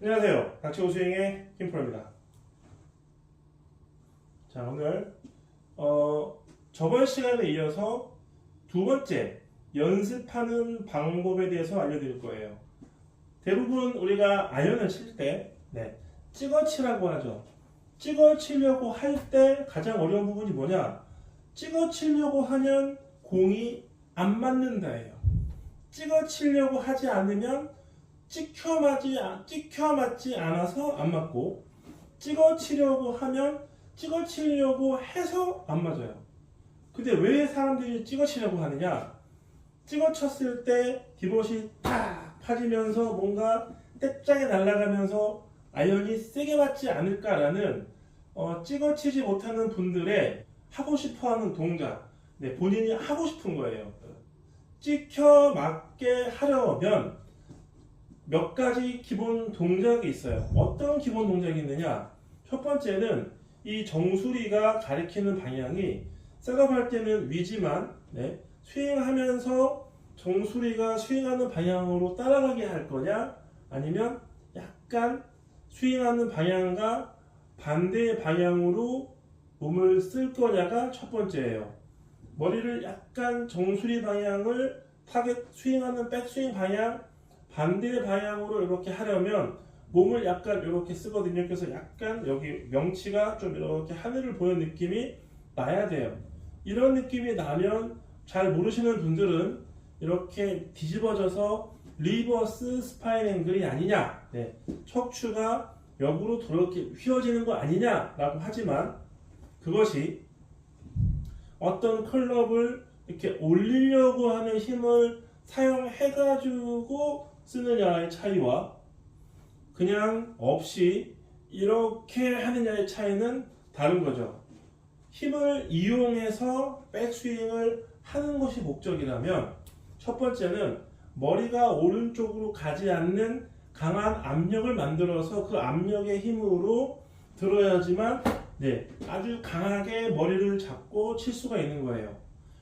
안녕하세요. 닥치고 스윙의 김프로입니다. 자, 오늘 저번 시간에 이어서 두 번째 연습하는 방법에 대해서 알려드릴 거예요. 대부분 우리가 아이언을 칠 때 찍어치라고 하죠. 찍어치려고 할 때 가장 어려운 부분이 뭐냐? 찍어치려고 하면 공이 안 맞는다예요. 찍어치려고 하지 않으면 찍혀 맞지 않아서 안 맞고, 찍어치려고 하면 찍어치려고 해서 안 맞아요. 근데 왜 사람들이 찍어치려고 하느냐? 찍어쳤을 때 디봇이 탁 파지면서 뭔가 떼짱에 날아가면서 아이언이 세게 맞지 않을까라는 찍어치지 못하는 분들의 하고 싶어하는 동작, 본인이 하고 싶은 거예요. 찍혀 맞게 하려면 몇 가지 기본 동작이 있어요. 어떤 기본 동작이 있느냐? 첫 번째는 이 정수리가 가리키는 방향이 셋업할 때는 위지만 스윙하면서 정수리가 스윙하는 방향으로 따라가게 할 거냐, 아니면 약간 스윙하는 방향과 반대의 방향으로 몸을 쓸 거냐가 첫 번째예요. 머리를 약간 정수리 방향을 타겟 스윙하는 백스윙 방향 반대 방향으로 이렇게 하려면 몸을 약간 이렇게 쓰거든요. 그래서 약간 여기 명치가 좀 이렇게 하늘을 보는 느낌이 나야 돼요. 이런 느낌이 나면 잘 모르시는 분들은 이렇게 뒤집어져서 리버스 스파인 앵글이 아니냐, 척추가 역으로 이렇게 휘어지는 거 아니냐 라고 하지만, 그것이 어떤 클럽을 이렇게 올리려고 하는 힘을 사용해가지고 쓰느냐의 차이와 그냥 없이 이렇게 하느냐의 차이는 다른 거죠. 힘을 이용해서 백스윙을 하는 것이 목적이라면, 첫 번째는 머리가 오른쪽으로 가지 않는 강한 압력을 만들어서 그 압력의 힘으로 들어야지만 아주 강하게 머리를 잡고 칠 수가 있는 거예요.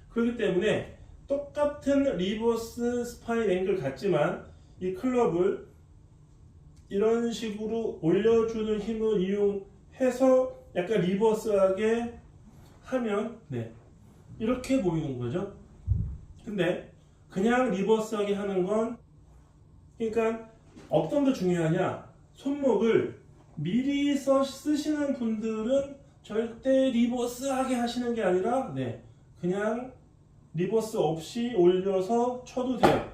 그렇기 때문에 똑같은 리버스 스파인 앵글 같지만 이 클럽을 이런 식으로 올려주는 힘을 이용해서 약간 리버스하게 하면 이렇게 보이는 거죠. 근데 그냥 리버스하게 하는 건, 그러니까 어떤 게 중요하냐? 손목을 미리 쓰시는 분들은 절대 리버스하게 하시는 게 아니라 그냥 리버스 없이 올려서 쳐도 돼요.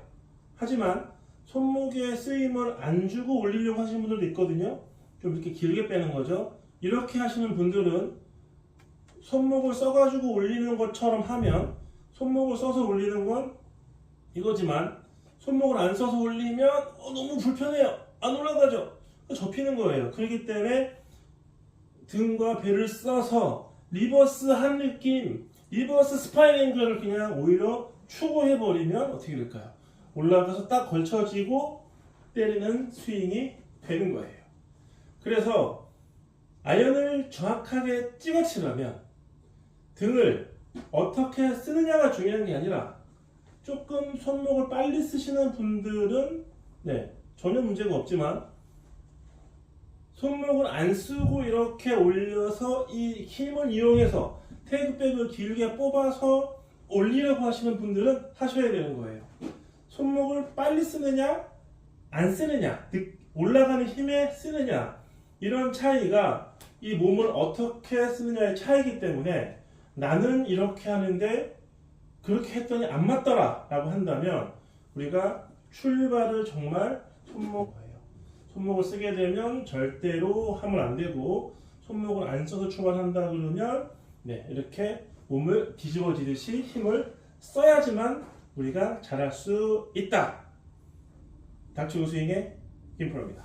하지만 손목에 쓰임을 안 주고 올리려고 하시는 분들도 있거든요. 좀 이렇게 길게 빼는 거죠. 이렇게 하시는 분들은 손목을 써가지고 올리는 것처럼 하면, 손목을 써서 올리는 건 이거지만 손목을 안 써서 올리면 너무 불편해요. 안 올라가죠. 접히는 거예요. 그렇기 때문에 등과 배를 써서 리버스한 느낌, 리버스 스파인 앵글을 그냥 오히려 추구해버리면 어떻게 될까요? 올라가서 딱 걸쳐지고 때리는 스윙이 되는 거예요. 그래서 아이언을 정확하게 찍어치려면 등을 어떻게 쓰느냐가 중요한 게 아니라, 조금 손목을 빨리 쓰시는 분들은 전혀 문제가 없지만, 손목을 안 쓰고 이렇게 올려서 이 힘을 이용해서 테이크백을 길게 뽑아서 올리려고 하시는 분들은 하셔야 되는 거예요. 손목을 빨리 쓰느냐 안 쓰느냐, 올라가는 힘에 쓰느냐, 이런 차이가 이 몸을 어떻게 쓰느냐의 차이이기 때문에, 나는 이렇게 하는데 그렇게 했더니 안 맞더라 라고 한다면 우리가 출발을 정말 손목을 쓰게 되면 절대로 하면 안 되고, 손목을 안 써서 출발한다 그러면 이렇게 몸을 뒤집어지듯이 힘을 써야지만 우리가 잘할 수 있다. 닥치고 스윙의 김프로입니다.